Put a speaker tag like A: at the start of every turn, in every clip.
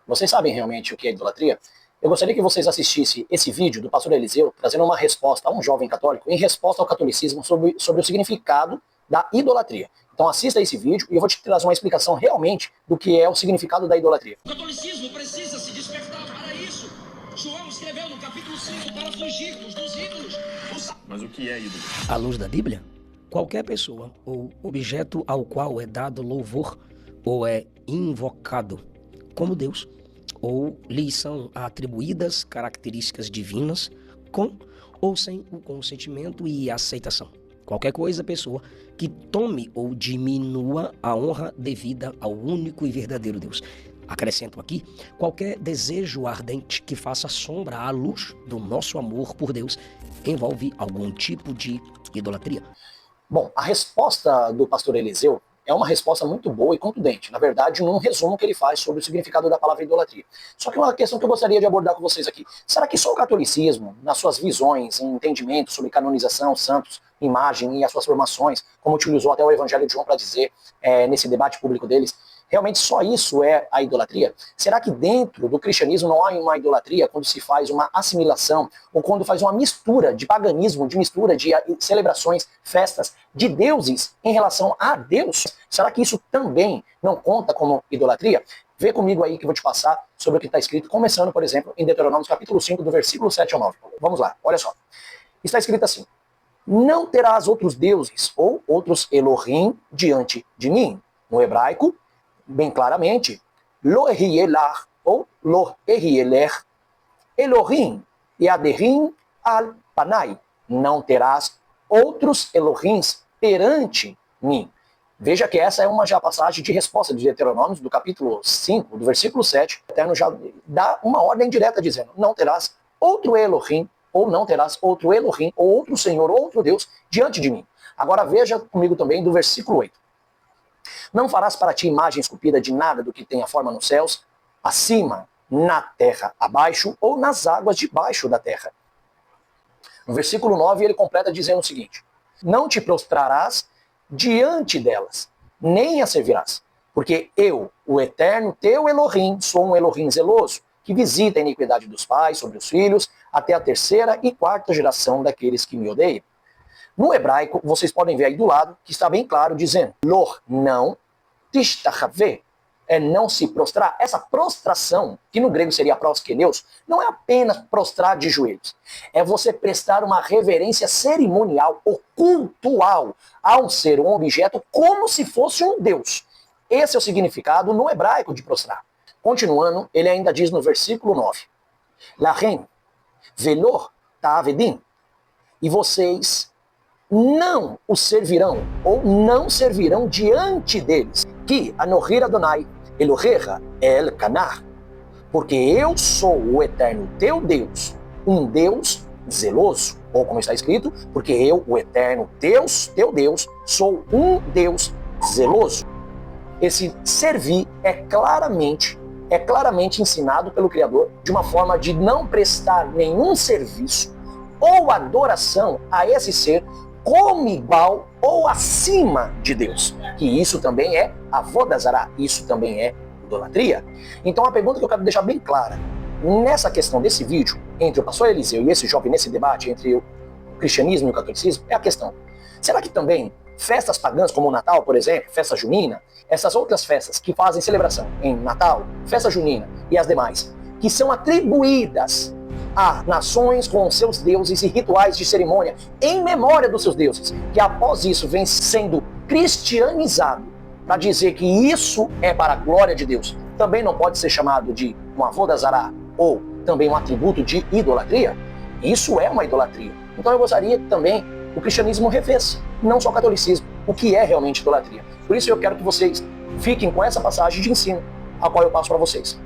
A: Vocês sabem realmente o que é idolatria? Eu gostaria que vocês assistissem esse vídeo do pastor Eliseu trazendo uma resposta a um jovem católico em resposta ao catolicismo sobre o significado da idolatria. Então assista esse vídeo e eu vou te trazer uma explicação realmente do que é o significado da idolatria.
B: O catolicismo precisa se despertar para isso. João escreveu no capítulo 5 para fugirmos dos ídolos.
C: Mas o que é ídolo?
D: À luz da Bíblia, qualquer pessoa ou objeto ao qual é dado louvor ou é invocado como Deus, ou lhes são atribuídas características divinas com ou sem o consentimento e aceitação. Qualquer coisa, pessoa que tome ou diminua a honra devida ao único e verdadeiro Deus. Acrescento aqui, qualquer desejo ardente que faça sombra à luz do nosso amor por Deus envolve algum tipo de idolatria.
A: Bom, a resposta do pastor Eliseu é uma resposta muito boa e contundente. Na verdade, num resumo que ele faz sobre o significado da palavra idolatria. Só que uma questão que eu gostaria de abordar com vocês aqui. Será que só o catolicismo, nas suas visões e entendimentos sobre canonização, santos, imagem e as suas formações, como utilizou até o Evangelho de João para dizer nesse debate público deles, realmente só isso é a idolatria? Será que dentro do cristianismo não há uma idolatria quando se faz uma assimilação ou quando faz uma mistura de paganismo, de mistura de celebrações, festas de deuses em relação a Deus? Será que isso também não conta como idolatria? Vê comigo aí que eu vou te passar sobre o que está escrito, começando, por exemplo, em Deuteronômio capítulo 5, do versículo 7 ao 9. Vamos lá, olha só. Está escrito assim: não terás outros deuses ou outros Elohim diante de mim. No hebraico, bem claramente, Lo Ehielah ou Lo Ehieler, Elohim e Aderim al Panai. Não terás outros Elohims perante mim. Veja que essa é uma já passagem de resposta de Deuteronômio, do capítulo 5, do versículo 7. O Eterno já dá uma ordem direta dizendo: não terás outro Elohim, ou não terás outro Elohim, ou outro Senhor, ou outro Deus diante de mim. Agora veja comigo também do versículo 8. Não farás para ti imagem esculpida de nada do que tenha forma nos céus, acima, na terra, abaixo, ou nas águas debaixo da terra. No versículo 9 ele completa dizendo o seguinte: não te prostrarás diante delas, nem as servirás, porque eu, o eterno teu Elohim, sou um Elohim zeloso, que visita a iniquidade dos pais sobre os filhos, até a terceira e quarta geração daqueles que me odeiam. No hebraico, vocês podem ver aí do lado, que está bem claro, dizendo, lor, não, tishtachave, é não se prostrar. Essa prostração, que no grego seria proskeneus, não é apenas prostrar de joelhos. É você prestar uma reverência cerimonial ou cultual a um ser, um objeto, como se fosse um deus. Esse é o significado no hebraico de prostrar. Continuando, ele ainda diz no versículo 9, Lahem, velor ta'avedim, e vocês não os servirão, ou não servirão diante deles, que Anohir Adonai, Elohecha El Kanar, porque eu sou o eterno teu Deus, um Deus zeloso, ou como está escrito, porque eu, o eterno teu Deus, sou um Deus zeloso. Esse servir é claramente ensinado pelo Criador de uma forma de não prestar nenhum serviço ou adoração a esse ser como igual ou acima de Deus. Que isso também é avodah zará, isso também é idolatria. Então a pergunta que eu quero deixar bem clara, nessa questão desse vídeo, entre o pastor Eliseu e esse jovem, nesse debate entre o cristianismo e o catolicismo, é a questão: será que também festas pagãs como o Natal, por exemplo, festa junina, essas outras festas que fazem celebração em Natal, festa junina e as demais, que são atribuídas a nações com seus deuses e rituais de cerimônia em memória dos seus deuses, que após isso vem sendo cristianizado para dizer que isso é para a glória de Deus, também não pode ser chamado de um avodah zará ou também um atributo de idolatria? Isso é uma idolatria. Então eu gostaria que também o cristianismo revesse, não só o catolicismo, o que é realmente idolatria. Por isso eu quero que vocês fiquem com essa passagem de ensino, a qual eu passo para vocês.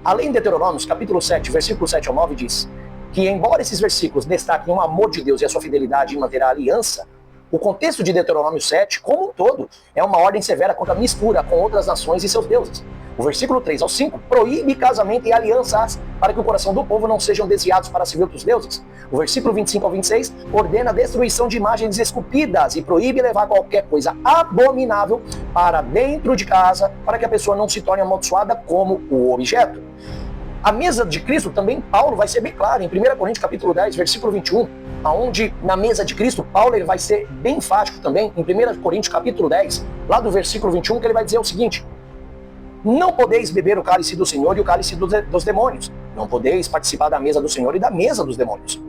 A: Além de Deuteronômio, capítulo 7, versículo 7 ao 9, diz que, embora esses versículos destaquem o amor de Deus e a sua fidelidade em manter a aliança, o contexto de Deuteronômio 7, como um todo, é uma ordem severa contra a mistura com outras nações e seus deuses. O versículo 3 ao 5 proíbe casamento e alianças para que o coração do povo não sejam desviados para servir outros deuses. O versículo 25 ao 26 ordena a destruição de imagens esculpidas e proíbe levar qualquer coisa abominável para dentro de casa, para que a pessoa não se torne amaldiçoada como o objeto. A mesa de Cristo também, Paulo vai ser bem claro, em 1 Coríntios capítulo 10, versículo 21, onde na mesa de Cristo, Paulo ele vai ser bem enfático também, em 1 Coríntios capítulo 10, lá do versículo 21, que ele vai dizer o seguinte: não podeis beber o cálice do Senhor e o cálice dos demônios. Não podeis participar da mesa do Senhor e da mesa dos demônios.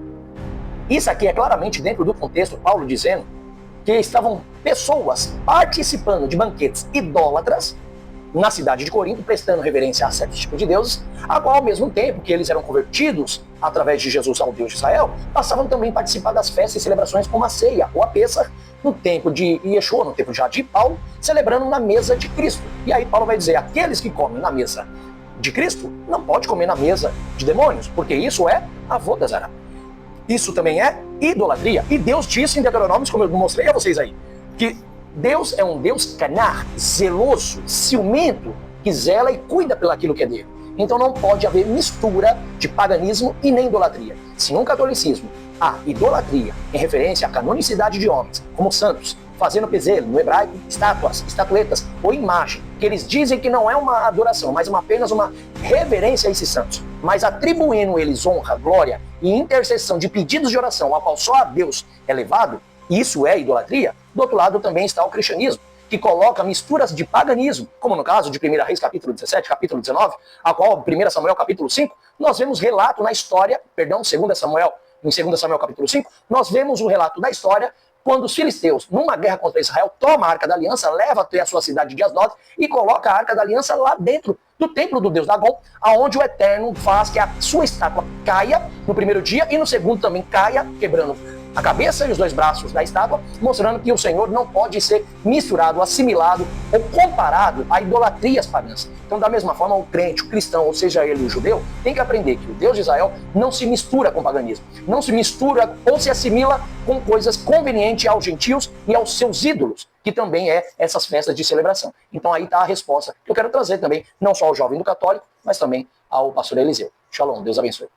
A: Isso aqui é claramente dentro do contexto, Paulo dizendo que estavam pessoas participando de banquetes idólatras na cidade de Corinto, prestando reverência a certos tipos de deuses, a qual, ao mesmo tempo que eles eram convertidos através de Jesus ao Deus de Israel, passavam também a participar das festas e celebrações como a ceia ou a Pêssar, no templo de Yeshua, no templo de Paulo, celebrando na mesa de Cristo. E aí Paulo vai dizer, aqueles que comem na mesa de Cristo, não pode comer na mesa de demônios, porque isso é avodah zará. Isso também é idolatria. E Deus disse em Deuteronômio, como eu mostrei a vocês aí, que Deus é um Deus canar, zeloso, ciumento, que zela e cuida pelo aquilo que é dele. Então não pode haver mistura de paganismo e nem idolatria. Se no catolicismo há idolatria em referência à canonicidade de homens, como santos, fazendo bezerro, no hebraico, estátuas, estatuetas ou imagem, que eles dizem que não é uma adoração, mas apenas uma reverência a esses santos, mas atribuindo eles honra, glória e intercessão de pedidos de oração, a qual só a Deus é levado, isso é idolatria. Do outro lado também está o cristianismo, que coloca misturas de paganismo, como no caso de 1 Reis capítulo 17, capítulo 19, a qual 1 Samuel capítulo 5, nós vemos relato na história, perdão, 2 Samuel, em 2 Samuel capítulo 5, nós vemos o relato da história quando os filisteus, numa guerra contra Israel, tomam a Arca da Aliança, leva até a sua cidade de Asdod e coloca a Arca da Aliança lá dentro do templo do Deus Dagon, aonde o Eterno faz que a sua estátua caia no primeiro dia e no segundo também caia, quebrando a cabeça e os dois braços da estátua, mostrando que o Senhor não pode ser misturado, assimilado ou comparado a idolatrias pagãs. Então, da mesma forma, o crente, o cristão, ou seja ele o judeu, tem que aprender que o Deus de Israel não se mistura com o paganismo, não se mistura ou se assimila com coisas convenientes aos gentios e aos seus ídolos, que também é essas festas de celebração. Então aí está a resposta que eu quero trazer também, não só ao jovem do católico, mas também ao pastor Eliseu. Shalom, Deus abençoe.